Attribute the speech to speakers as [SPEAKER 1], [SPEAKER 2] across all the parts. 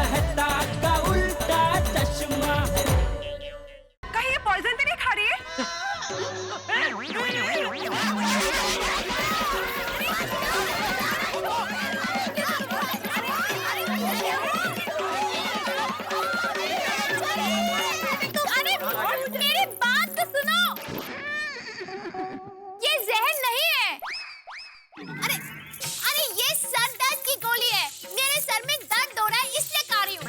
[SPEAKER 1] रहता का उल्टा चश्मा।
[SPEAKER 2] कहीं ये पॉइजन तो नहीं खा रही है?
[SPEAKER 3] मेरी बात तो सुनो, ये जहर नहीं है। अरे अरे ये सर दर्द की गोली है। मेरे सर में दर्द हो रहा है इसलिए खा रही हूँ।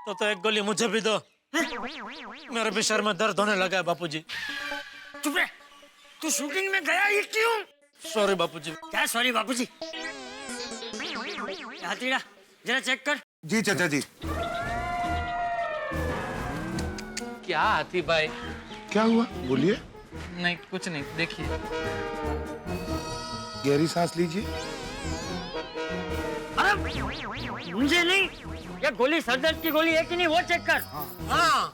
[SPEAKER 4] तो एक गोली मुझे भी दो। मेरे भी सर में दर्द होने लगा है बापूजी।
[SPEAKER 5] चुप रह, तू शूटिंग में गया ही क्यों?
[SPEAKER 4] सॉरी बापूजी।
[SPEAKER 5] क्या सॉरी बापूजी? हथीड़ा जरा चेक कर।
[SPEAKER 6] जी चाचा जी।
[SPEAKER 7] क्या हाथी भाई?
[SPEAKER 6] क्या हुआ बोलिए।
[SPEAKER 7] नहीं कुछ नहीं, देखिए।
[SPEAKER 6] गहरी सांस लीजिए।
[SPEAKER 5] अरे मुझे नहीं, ये गोली सर दर्द की गोली है कि नहीं वो चेक कर।
[SPEAKER 4] हाँ।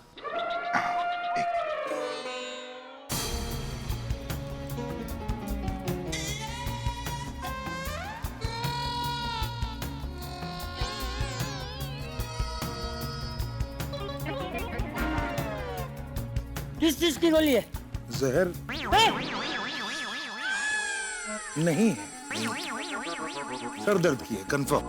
[SPEAKER 5] किस चीज की गोली है?
[SPEAKER 6] जहर नहीं है, सर दर्द की है कंफर्म।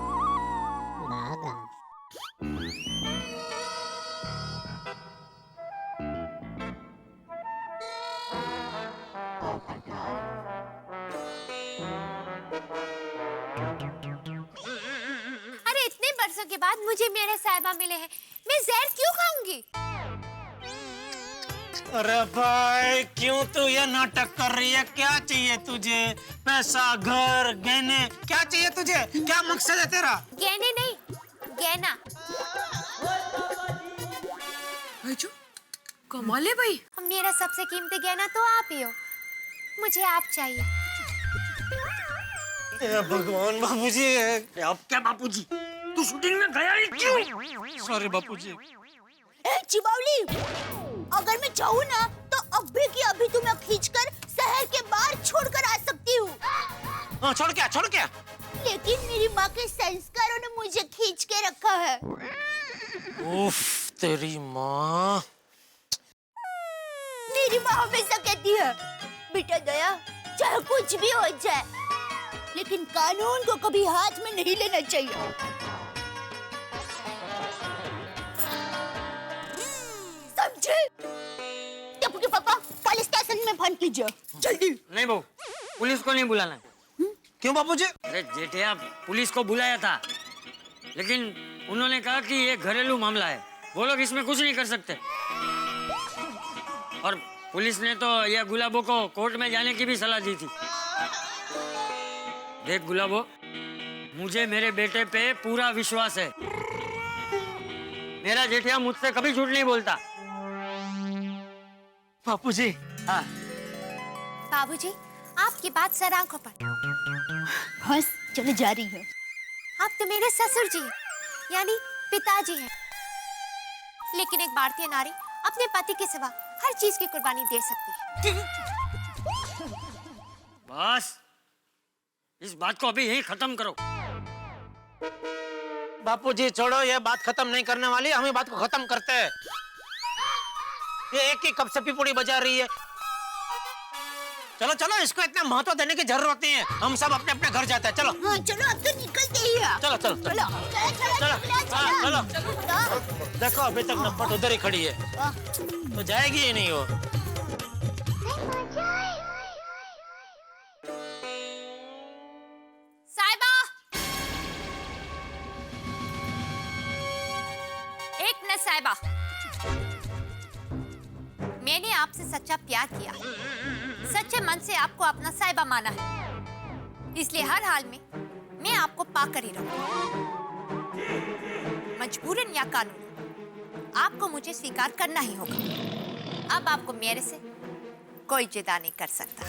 [SPEAKER 3] अरे इतने बरसों के बाद मुझे मेरे साहिबा मिले हैं, मैं जहर क्यों खाऊंगी?
[SPEAKER 4] अरे भाई क्यों तू ये नाटक कर रही है? क्या चाहिए तुझे? पैसा, घर, गहने, क्या चाहिए तुझे? क्या मकसद है तेरा?
[SPEAKER 3] गहने नहीं, गहना।
[SPEAKER 2] कमाल है भाई।
[SPEAKER 3] मेरा सबसे कीमती गहना तो आप ही हो, मुझे आप चाहिए।
[SPEAKER 4] भगवान बापूजी।
[SPEAKER 5] अब क्या बापूजी, तू शूटिंग में गया ही क्यों?
[SPEAKER 4] सॉरी बापूजी।
[SPEAKER 3] चिबावली, अगर मैं चाहूँ ना तो अभी की अभी तुम्हें खींचकर शहर के बाहर छोड़कर आ सकती हूँ।
[SPEAKER 4] हाँ छोड़ क्या, छोड़ क्या?
[SPEAKER 3] लेकिन मेरी माँ के संस्कारों ने मुझे खींच के रखा है।
[SPEAKER 4] उफ, तेरी माँ।
[SPEAKER 3] मेरी माँ हमेशा कहती है, बेटा दया, चाहे कुछ भी हो जाए, लेकिन कानून को कभी हाथ में नहीं लेना चाहिए। समझे? टप्पू के पापा, पुलिस स्टेशन में फोन कीजिए, जल्दी।
[SPEAKER 5] नहीं बहू, पुलिस को नहीं बुलाना।
[SPEAKER 4] क्यों बापूजी?
[SPEAKER 5] अरे जेठिया, पुलिस को बुलाया था, लेकिन उन्होंने कहा कि ये घरेलू मामला है, वो लोग इसमें कुछ नहीं कर सकते। और पुलिस ने तो ये गुलाबो को कोर्ट में जाने की भी सलाह दी थी। देख गुलाबो, मुझे मेरे बेटे पे पूरा विश्वास है। मेरा जेठिया मुझसे कभी झूठ नहीं बोलता।
[SPEAKER 4] बापूजी।
[SPEAKER 5] हाँ।
[SPEAKER 3] बाबूजी, आपकी बात सर आंखों पर। बस चले जा रही है। आप तो मेरे ससुर जी यानी पिताजी हैं। लेकिन एक भारतीय नारी अपने पति के सिवा हर चीज की कुर्बानी दे सकती है।
[SPEAKER 5] बस इस बात को अभी यहीं खत्म करो।
[SPEAKER 4] बापूजी छोड़ो, ये बात खत्म नहीं करने वाली, हम ये बात को खत्म करते हैं। ये एक ही कब से पिपुड़ी बजा रही है। चलो चलो, इसको इतना महत्व देने की जरूरत नहीं है। हम सब अपने अपने घर जाते हैं। चलो
[SPEAKER 3] हाँ, चलो अब तो निकलते ही हैं।
[SPEAKER 4] चलो चलो चलो चलो। देखो अभी तक नपट उधर ही खड़ी है, तो जाएगी ही नहीं वो।
[SPEAKER 3] साहिबा, एक मिनट साहिबा, मैंने आपसे सच्चा प्यार किया, सच्चे मन से आपको अपना साहिबा माना है, इसलिए हर हाल में मैं आपको पाकर ही रहूंगा। मजबूरन या कानून आपको मुझे स्वीकार करना ही होगा। अब आपको मेरे से कोई जुदा नहीं कर सकता।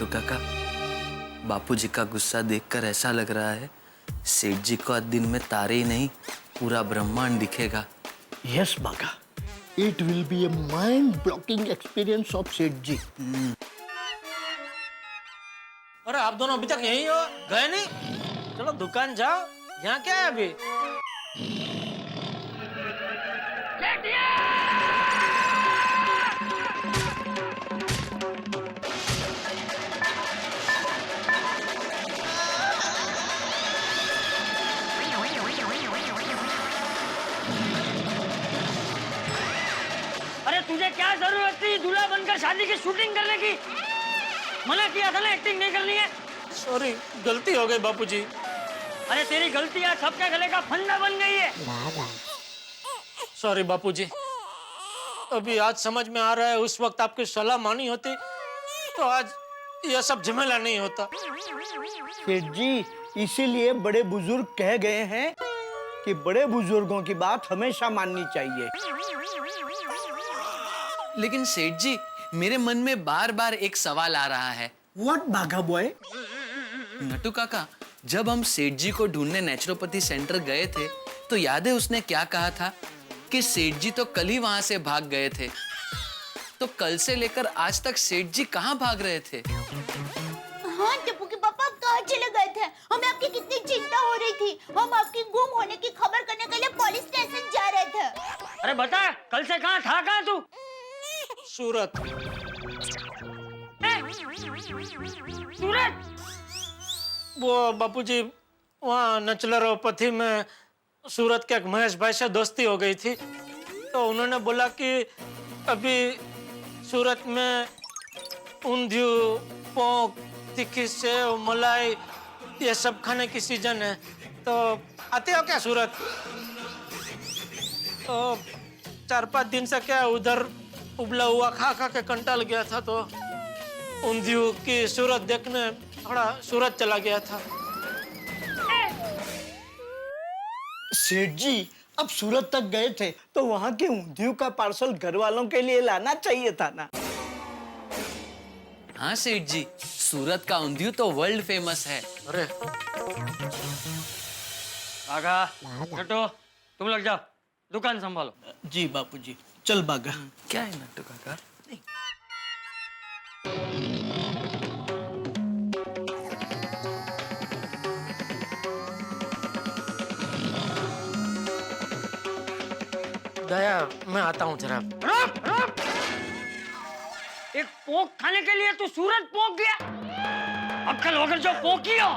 [SPEAKER 8] नट्टू काका, बापूजी का गुस्सा देखकर ऐसा लग रहा है सेठ जी को आज दिन में तारे ही नहीं पूरा ब्रह्मांड दिखेगा।
[SPEAKER 9] Yes, Baga. It will be a mind-blowing experience of Seth ji.
[SPEAKER 4] अरे आप दोनों अभी तक यहीं हो, गए नहीं? चलो दुकान जाओ, यहाँ क्या है अभी?
[SPEAKER 5] अरे तुझे क्या जरूरत थी दूल्हा बनकर शादी की शूटिंग करने की? मना किया था ना एक्टिंग नहीं करनी है।
[SPEAKER 4] सॉरी, गलती हो गई बापूजी।
[SPEAKER 5] अरे तेरी गलती आज सबके गले का फंदा बन गई है।
[SPEAKER 4] सॉरी बापूजी। अभी आज समझ में आ रहा है, उस वक्त आपकी सलाह मानी होती तो आज ये सब झमेला नहीं होता।
[SPEAKER 9] सेठ जी, इसीलिए बड़े बुजुर्ग कह गए हैं कि बड़े बुजुर्गों की बात हमेशा माननी चाहिए।
[SPEAKER 8] लेकिन सेठ जी, मेरे मन में बार बार एक सवाल आ रहा है।
[SPEAKER 9] What, Wagah boy?
[SPEAKER 8] नट्टू काका, जब हम सेठ जी को ढूंढने नेचुरोपैथी सेंटर गए थे तो याद है उसने क्या कहा था कि सेठ जी तो कल ही वहां से भाग गए थे। तो कल से लेकर आज तक सेठ जी कहाँ भाग रहे थे?
[SPEAKER 3] हाँ टप्पू के पापा, आप कहाँ चले गए थे? हमें आपकी कितनी चिंता हो रही थी। हम आपकी गुम होने की खबर करने के लिए पुलिस स्टेशन जा रहे थे।
[SPEAKER 5] अरे बता, कल से कहाँ था कहाँ तू?
[SPEAKER 4] सूरत।
[SPEAKER 5] सूरत?
[SPEAKER 4] वो बापूजी, वहाँ नचलरोपैथी में सूरत के एक महेश भाई से दोस्ती हो गई थी, तो उन्होंने बोला कि अभी सूरत में ऊंधियू, पोंक, तीखी सेव, मलाई ये सब खाने की सीजन है, तो आते हो क्या सूरत? तो 4-5 दिन से क्या उधर उबला हुआ खा खा के कंटाल गया था, तो ऊंधियू की सूरत देखने थोड़ा सूरत चला गया था।
[SPEAKER 9] सेठ जी, अब सूरत तक गए थे तो वहाँ के ऊंधियू का पार्सल घर वालों के लिए लाना चाहिए था ना।
[SPEAKER 8] हाँ सेठ जी, सूरत का ऊंधियू तो वर्ल्ड फेमस है।
[SPEAKER 4] अरे
[SPEAKER 5] आगा, नट्टू, तुम लग जाओ, दुकान संभालो।
[SPEAKER 9] जी बापूजी, चल बागा।
[SPEAKER 8] क्या है नट्टू काका?
[SPEAKER 4] दया, मैं आता हूँ जरा।
[SPEAKER 5] रुक, रुक। एक पोक खाने के लिए तू सूरत पोक गया? अक्कल होकर जो पोकी हो।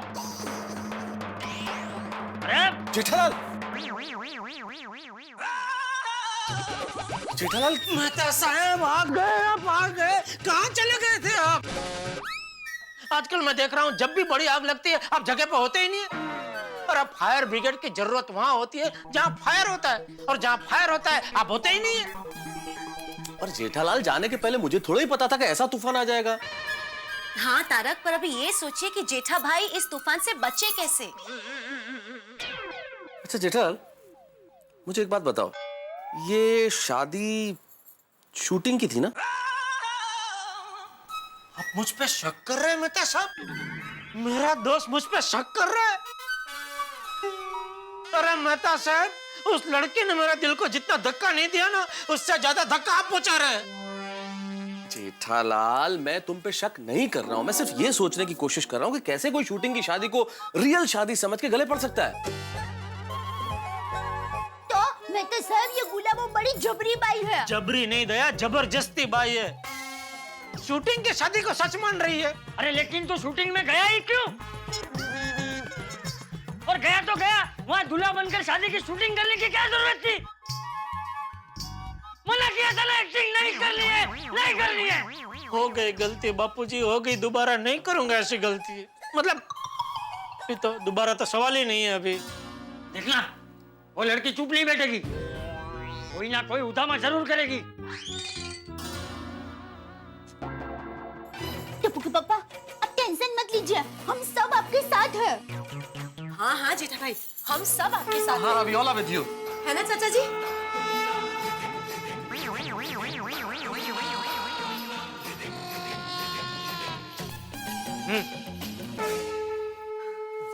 [SPEAKER 5] अरे
[SPEAKER 6] जेठालाल, जेठालाल,
[SPEAKER 4] मेहता साहब, आप गए, कहाँ चले गए थे आप? आजकल मैं देख रहा हूँ जब भी बड़ी आग लगती है आप जगह पे होते ही नहीं है। और अब फायर ब्रिगेड की जरूरत वहाँ होती है जहाँ फायर होता है, और जहाँ फायर होता है आप होते ही नहीं है।
[SPEAKER 10] पर जेठालाल, जाने के पहले मुझे थोड़ा ही पता था कि ऐसा तूफान आ जाएगा।
[SPEAKER 3] हाँ तारक, पर अभी ये सोचिए कि जेठा भाई इस तूफान से बचे कैसे।
[SPEAKER 10] अच्छा जेठालाल, मुझे एक बात बताओ, ये शादी शूटिंग की थी ना?
[SPEAKER 4] आप मुझ पे शक कर रहे हैं मेहता साहब? मेरा दोस्त मुझ पे शक कर रहा है? अरे मेहता साहब, उस लड़की ने मेरे दिल को जितना धक्का नहीं दिया ना, उससे ज्यादा धक्का आप पहुंचा रहे हैं।
[SPEAKER 10] जेठालाल, मैं तुम पे शक नहीं कर रहा हूं, मैं सिर्फ ये सोचने की कोशिश कर रहा हूं कि कैसे कोई शूटिंग की शादी को रियल शादी समझ के गले पड़ सकता है।
[SPEAKER 3] तो मैं तो साहब, ये गुलाब वो बड़ी जबरी बाई है।
[SPEAKER 4] जबरी नहीं दया, जबरदस्ती बाई है। शूटिंग की शादी को सच मान रही है।
[SPEAKER 5] अरे लेकिन तू शूटिंग में गया ही क्यों? और गया तो गया, वहाँ दूल्हा बनकर शादी की शूटिंग करने की क्या जरूरत थी? मना किया था ना, एक्टिंग नहीं करनी है, नहीं करनी है।
[SPEAKER 4] हो गई गलती बापूजी, हो गई, दोबारा नहीं करूंगा ऐसी गलती। मतलब अभी तो दोबारा तो सवाल ही नहीं है। अभी
[SPEAKER 5] देखना, वो लड़की चुप नहीं बैठेगी, कोई ना कोई उधामा जरूर करेगी।
[SPEAKER 3] टप्पू के पापा, अब टेंशन मत लीजिए, हम सब आपके साथ हैं। हाँ हाँ जेठा भाई, हम सब आपके साथ हैं।
[SPEAKER 10] हाँ, we all are with you.
[SPEAKER 3] है ना चाचा जी?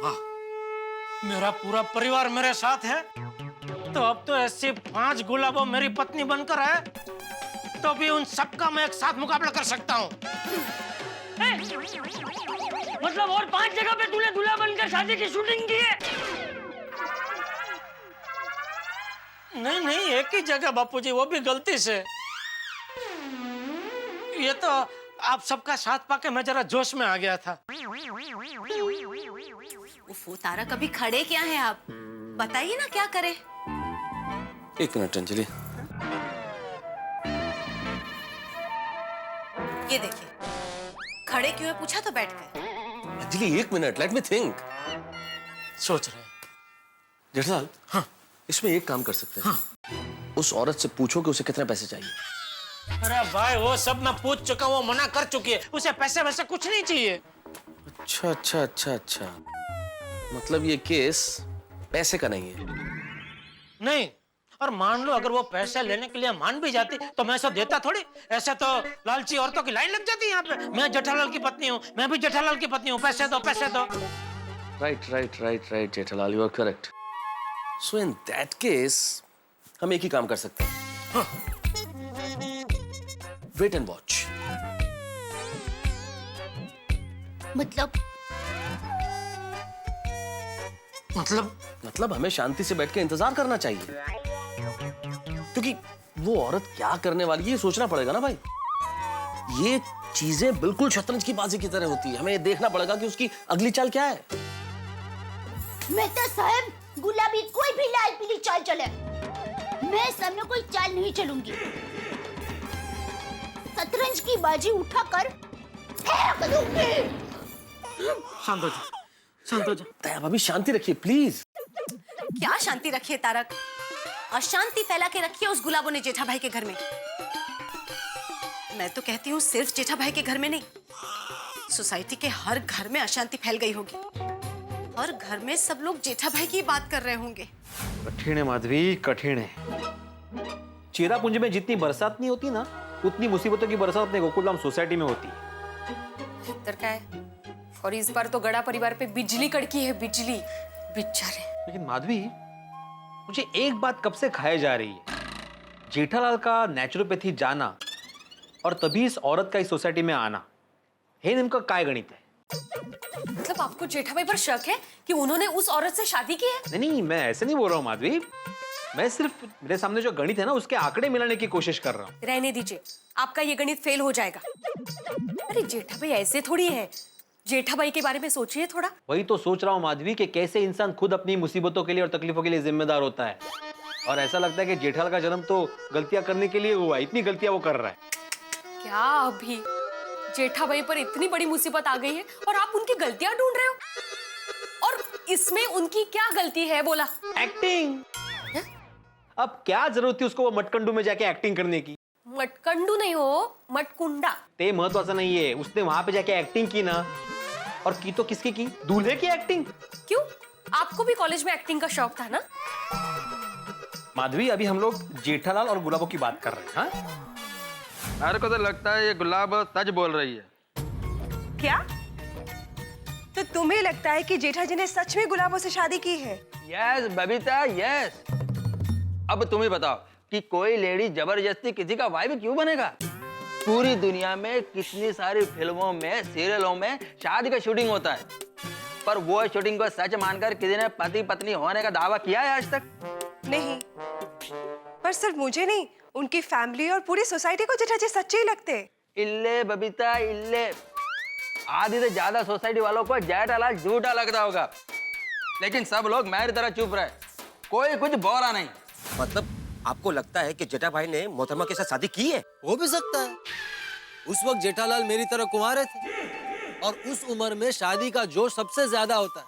[SPEAKER 4] वाह, मेरा पूरा परिवार मेरे साथ है, तो अब तो ऐसे 5 गुलाबों मेरी पत्नी बनकर है, तो भी उन सबका मैं एक साथ मुकाबला कर सकता हूँ।
[SPEAKER 5] मतलब और 5 जगह पे तूने दूल्हा बनकर शादी की शूटिंग की है?
[SPEAKER 4] नहीं नहीं, एक ही जगह बापूजी, वो भी गलती से। ये तो आप सबका साथ पाके मैं जरा जोश में आ गया था।
[SPEAKER 2] उफ़, तारा कभी खड़े क्या हैं आप? बताइए ना क्या करें।
[SPEAKER 10] 1 मिनट अंजलि।
[SPEAKER 2] ये देखिए, खड़े क्यों है पूछा तो बैठ गए।
[SPEAKER 10] Anjali 1 minute, let me think.
[SPEAKER 4] सोच रहे।
[SPEAKER 10] जेठालाल, हाँ, इसमें एक काम कर सकते हैं। हाँ। उस औरत से पूछो कि उसे कितने पैसे चाहिए।
[SPEAKER 4] अरे भाई, वो सब मैं पूछ चुका हूँ, वो मना कर चुकी है, उसे पैसे वैसे कुछ नहीं चाहिए।
[SPEAKER 10] अच्छा अच्छा अच्छा अच्छा, मतलब ये केस पैसे का नहीं है।
[SPEAKER 4] नहीं, और मान लो अगर वो पैसे लेने के लिए मान भी जाती तो मैं ऐसा देता थोड़ी। ऐसे तो लालची औरतों की लाइन लग जाती है यहाँ पे। मैं जेठालाल की पत्नी हूँ, मैं भी जेठालाल की पत्नी हूँ, पैसे दो पैसे दो।
[SPEAKER 10] Right right right right Jethalal, you are correct. So in that case हम एक ही काम कर सकते हैं। हाँ। Wait and watch. मतलब हमें शांति से बैठ के इंतजार करना चाहिए, क्योंकि वो औरत क्या करने वाली है ये सोचना पड़ेगा ना भाई। ये चीजें बिल्कुल शतरंज की बाजी की तरह होती है, हमें ये देखना पड़ेगा कि उसकी अगली चाल क्या है।
[SPEAKER 3] मैं तो साहब गुलाबी कोई भी लाल पीली चाल चले, मैं सामने कोई चाल नहीं चलूंगी। शतरंज की बाजी उठाकर फेंक दूंगी।
[SPEAKER 4] शांत हो जा, शांत हो जा।
[SPEAKER 10] दया भाभी शांति रखिए प्लीज।
[SPEAKER 2] क्या शांति रखिए तारक, अशांति फैला के रखिए उस गुलाबों ने जेठा भाई के घर में। मैं तो कहती हूँ सिर्फ जेठा भाई के घर में नहीं, सोसाइटी के हर घर में अशांति फैल गई होगी। हर घर में सब लोग जेठा भाई की बात कर रहे होंगे।
[SPEAKER 11] कठिन है माधवी, कठिन है। चेरापुंजी में जितनी बरसात नहीं होती ना, उतनी मुसीबतों की बरसात अपने गोकुलधाम सोसाइटी में होती है।
[SPEAKER 2] उत्तर का है, और इस बार तो गड़ा परिवार पे बिजली कड़की है, बिजली बेचारे।
[SPEAKER 11] लेकिन माधवी, मुझे एक बात कब से खाए जा रही है, जेठालाल का नेचुरोपैथी जाना और तभी इस औरत का इस सोसाइटी में आना, हे नेमका काय गणित है?
[SPEAKER 2] मतलब आपको जेठा भाई पर शक है कि उन्होंने उस औरत से शादी की है?
[SPEAKER 11] नहीं, मैं ऐसे नहीं बोल रहा हूँ माधवी, मैं सिर्फ मेरे सामने जो गणित है ना उसके आंकड़े मिलाने की कोशिश कर रहा हूँ।
[SPEAKER 2] रहने दीजिए, आपका ये गणित फेल हो जाएगा। अरे जेठा भाई ऐसे थोड़ी है, जेठा भाई के बारे में सोचिए थोड़ा।
[SPEAKER 11] वही तो सोच रहा हूँ माधवी कि कैसे इंसान खुद अपनी मुसीबतों के लिए और तकलीफों के लिए जिम्मेदार होता है, और ऐसा लगता है कि जेठालाल का जन्म तो गलतियां करने के लिए हुआ, इतनी गलतियां वो कर रहा है।
[SPEAKER 2] क्या अभी जेठा भाई पर इतनी बड़ी मुसीबत आ गई है और आप उनकी गलतियां ढूंढ रहे हो? और इसमें उनकी क्या गलती है बोला?
[SPEAKER 11] एक्टिंग। अब क्या जरूरत थी उसको वो मटकंडू में जाके एक्टिंग करने की?
[SPEAKER 2] मटकंडू नहीं हो, मटकुंडा।
[SPEAKER 11] ते महत्वाचा नहीं है, उसने वहां पे जाके एक्टिंग की ना, और की तो किसकी की? दूल्हे की एक्टिंग।
[SPEAKER 2] क्यों, आपको भी कॉलेज में एक्टिंग का शौक था ना?
[SPEAKER 11] माधवी, अभी हम लोग जेठालाल और गुलाबों की बात कर रहे हैं। हाँ?
[SPEAKER 12] मेरे को तो लगता है ये गुलाब सच बोल रही है।
[SPEAKER 2] क्या? तो तुम्हें लगता है कि जेठा जी ने सच में गुलाबों से शादी की है?
[SPEAKER 12] Yes Babita, yes. अब तुम ही बताओ कि कोई लेडी जबरदस्ती किसी का वाइफ क्यों बनेगा? पूरी दुनिया में कितनी सारी फिल्मों में, सीरियलों में शादी का शूटिंग होता है, पर वो शूटिंग को सच मानकर किसी ने पति पत्नी होने का दावा किया है आज तक?
[SPEAKER 2] नहीं, पर सिर्फ मुझे नहीं, उनकी फैमिली और पूरी सोसाइटी को जेठा जी सच्चे ही लगते।
[SPEAKER 12] इल्ले बबीता इल्ले, आधी से ज्यादा सोसाइटी वालों को जेठालाल झूठा लगता होगा, लेकिन सब लोग मेरी तरह चुप रहे, कोई कुछ बोला नहीं।
[SPEAKER 13] मतलब आपको लगता है कि जेठा भाई ने मोहतरमा के साथ शादी की है?
[SPEAKER 14] हो भी सकता है। उस वक्त जेठालाल मेरी तरह कुंवारे थे, और उस उम्र में शादी का जोश सबसे ज्यादा होता है।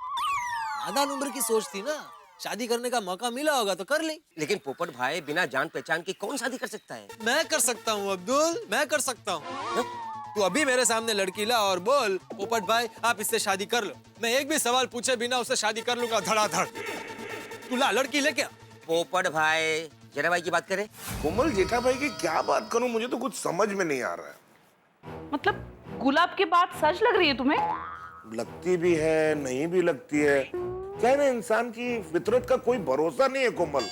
[SPEAKER 14] नादान उम्र की सोच थी ना, शादी करने का मौका मिला होगा तो कर ली।
[SPEAKER 13] लेकिन पोपट भाई बिना जान पहचान की कौन शादी कर सकता है?
[SPEAKER 14] मैं कर सकता हूँ अब्दुल, मैं कर सकता हूँ। तू अभी मेरे सामने लड़की ला और बोल, पोपट भाई आप इससे शादी कर लो, मैं एक भी सवाल पूछे बिना उससे शादी कर लूंगा धड़ाधड़। तू ला लड़की लेके।
[SPEAKER 13] पोपट भाई जेठा भाई की बात करें।
[SPEAKER 6] कोमल, जेठा भाई की क्या बात करूं, मुझे तो कुछ समझ में नहीं आ रहा है।
[SPEAKER 15] मतलब गुलाब की बात सच लग रही है तुम्हें?
[SPEAKER 6] लगती भी है नहीं भी लगती है। क्या है ना, इंसान की फितरत का कोई भरोसा नहीं है कोमल।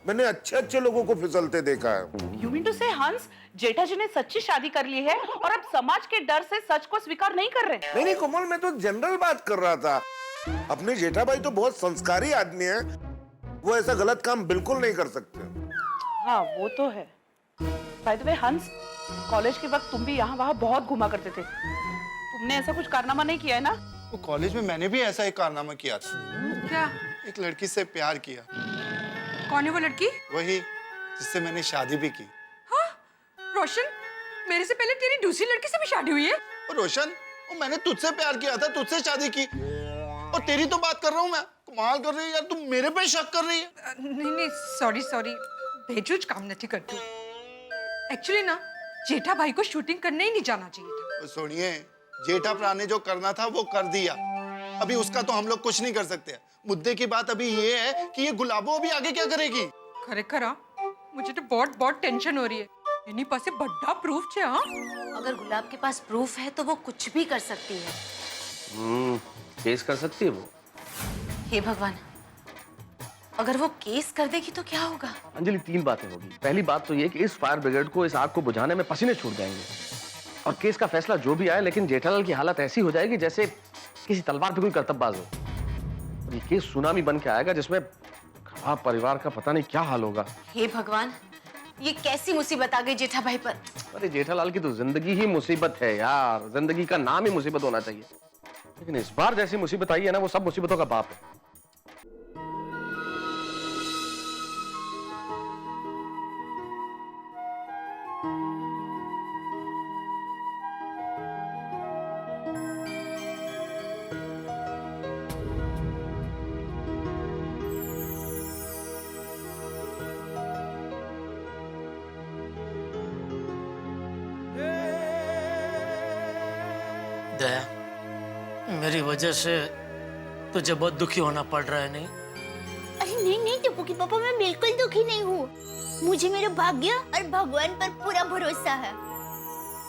[SPEAKER 6] मैंने अच्छे अच्छे लोगों को फिसलते देखा है।
[SPEAKER 15] You mean to say, हंस, जेठा जी ने सच्ची शादी कर ली है और अब समाज के डर से सच को स्वीकार नहीं कर रहे?
[SPEAKER 6] नहीं कोमल, मैं तो जनरल बात कर रहा था। अपने जेठा भाई तो बहुत संस्कारी आदमी है, वो ऐसा गलत काम बिल्कुल नहीं कर सकते।
[SPEAKER 15] हाँ वो तो है। बाय द वे हंस, कॉलेज के वक्त तुम भी यहाँ वहाँ बहुत घुमा करते थे। तुमने ऐसा कुछ कारनामा नहीं किया है ना?
[SPEAKER 16] तो कॉलेज में मैंने भी ऐसा एक कारनामा किया था।
[SPEAKER 17] क्या?
[SPEAKER 16] एक लड़की से प्यार किया।
[SPEAKER 17] कौन है वो लड़की?
[SPEAKER 16] वही जिससे मैंने शादी भी की।
[SPEAKER 17] हाँ? रोशन, मेरे से पहले तेरी दूसरी लड़की से भी शादी हुई है?
[SPEAKER 16] और रोशन, वो मैंने तुझसे प्यार किया था, तुझसे शादी की। और तेरी तो बात कर रहा हूँ मैं। कमाल कर रही है यार, तुम मेरे पे शक कर रही है।
[SPEAKER 17] नहीं, सॉरी, बेजूज काम नहीं करती। एक्चुअली ना, जेठा भाई को शूटिंग करने ही नहीं जाना चाहिए था।
[SPEAKER 16] सुनिए, जेठा प्रा ने जो करना था वो कर दिया। अभी उसका तो हम लोग कुछ नहीं कर सकते। मुद्दे की बात अभी ये है कि ये गुलाबो अभी आगे क्या करेगी।
[SPEAKER 17] खरेखर मुझे तो बहुत टेंशन हो रही है। इन्हीं पास बड़ा प्रूफ है। हाँ,
[SPEAKER 18] अगर गुलाब के पास प्रूफ है तो वो कुछ भी कर सकती है।
[SPEAKER 10] केस कर सकती है वो।
[SPEAKER 18] हे भगवान, अगर वो केस कर देगी तो क्या होगा?
[SPEAKER 10] अंजलि, 3 बातें होगी। पहली बात तो ये कि इस फायर ब्रिगेड को इस आग को बुझाने में पसीने छूट जाएंगे, और केस का फैसला जो भी आए, लेकिन जेठालाल की हालत ऐसी हो जाएगी जैसे किसी तलवार पे कोई करतबबाज हो। और ये केस सुनामी बन के आएगा जिसमें खराब परिवार का पता नहीं क्या हाल होगा।
[SPEAKER 18] हे भगवान, ये कैसी मुसीबत आ गई जेठा भाई पर?
[SPEAKER 10] अरे जेठालाल की तो जिंदगी ही मुसीबत है यार। जिंदगी का नाम ही मुसीबत होना चाहिए, लेकिन इस बार जैसी मुसीबत आई है ना, वो सब मुसीबतों का बाप है।
[SPEAKER 1] दया, मेरी वजह से तुझे बहुत दुखी होना पड़ रहा है, नहीं?
[SPEAKER 3] अरे नहीं टप्पू की पापा, मैं बिल्कुल दुखी नहीं हूँ। मुझे मेरे भाग्य और भगवान पर पूरा भरोसा है।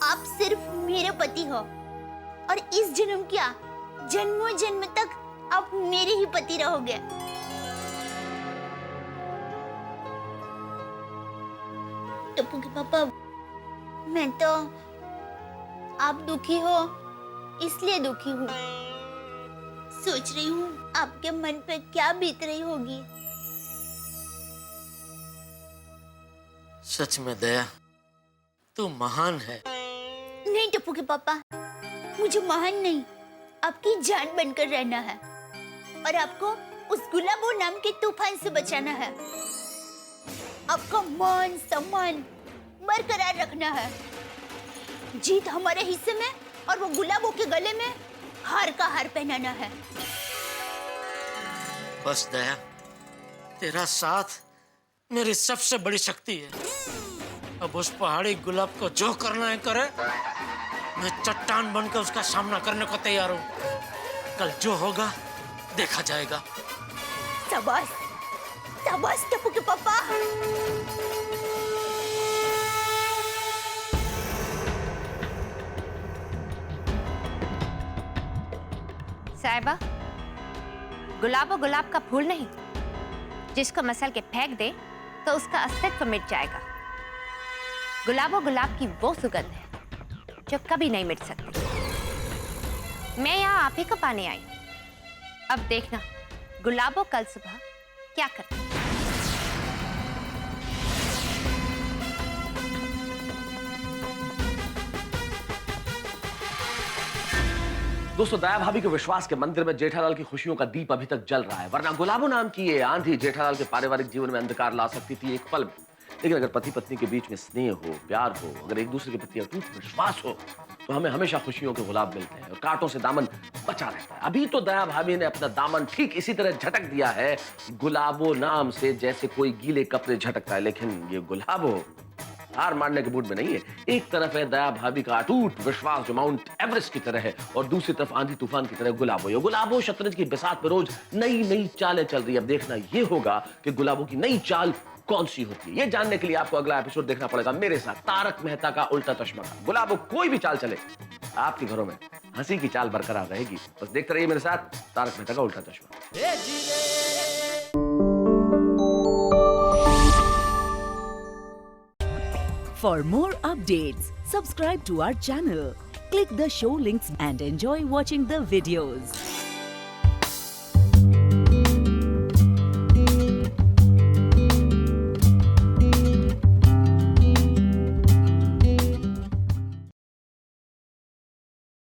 [SPEAKER 3] आप सिर्फ मेरे पति हो, और इस जन्म क्या, जन्मों जन्म तक आप मेरे ही पति रहोगे। टप्पू के पापा, मैं तो आप दुखी हो इसलिए दुखी हूँ। सोच रही हूँ आपके मन पे क्या बीत रही होगी।
[SPEAKER 1] सच में दया, तू महान है।
[SPEAKER 3] नहीं टप्पू के पापा, मुझे महान नहीं, आपकी जान बनकर रहना है, और आपको उस गुलाबो नाम के तूफान से बचाना है। आपका मान सम्मान बरकरार रखना है। जीत हमारे हिस्से में, और वो गुलाबों के गले में हार का हार पहनाना है।
[SPEAKER 1] बस दया, तेरा साथ मेरी सबसे बड़ी शक्ति है। अब उस पहाड़ी गुलाब को जो करना है करे। मैं चट्टान बनकर उसका सामना करने को तैयार हूँ। कल जो होगा देखा जाएगा।
[SPEAKER 3] शाबाश, शाबाश टप्पू के पापा।
[SPEAKER 19] साहिबा, गुलाबो गुलाब का फूल नहीं, जिसको मसल के फेंक दे तो उसका अस्तित्व मिट जाएगा। गुलाबो गुलाब की वो सुगंध है जो कभी नहीं मिट सकती। मैं यहाँ आप ही को पाने आई। अब देखना गुलाबो कल सुबह क्या करती है।
[SPEAKER 10] दोस्तों, दया भाभी के विश्वास के मंदिर में जेठालाल की खुशियों का दीप अभी तक जल रहा है, वरना गुलाबो नाम की ये आंधी जेठालाल के पारिवारिक जीवन में अंधकार ला सकती थी एक पल में। लेकिन अगर पति पत्नी के बीच में स्नेह हो, प्यार हो, अगर एक दूसरे के प्रति अटूट विश्वास हो, तो हमें हमेशा खुशियों के गुलाब मिलते हैं और कांटों से दामन बचा रहता है। अभी तो दया भाभी ने अपना दामन ठीक इसी तरह झटक दिया है गुलाबो नाम से, जैसे कोई गीले कपड़े झटकता है। लेकिन ये गुलाबो हार मारने के मूड में नहीं है। एक तरफ है दया भाभी का अटूट विश्वास जो माउंट एवरेस्ट की तरह है, और दूसरी तरफ आंधी तूफान की तरह गुलाबो। ये गुलाबो शतरंज की बिसात में रोज नई नई चालें चल रही है। अब देखना ये होगा कि गुलाबो की नई चाल कौन सी होती है, ये जानने के लिए आपको अगला एपिसोड देखना पड़ेगा मेरे साथ, तारक मेहता का उल्टा चश्मा का। गुलाबो कोई भी चाल चले, आपके घरों में हंसी की चाल बरकरार रहेगी। बस देखते रहिए मेरे साथ तारक मेहता का उल्टा चश्मा।
[SPEAKER 20] For more updates, subscribe to our channel, click the show links and enjoy watching the videos.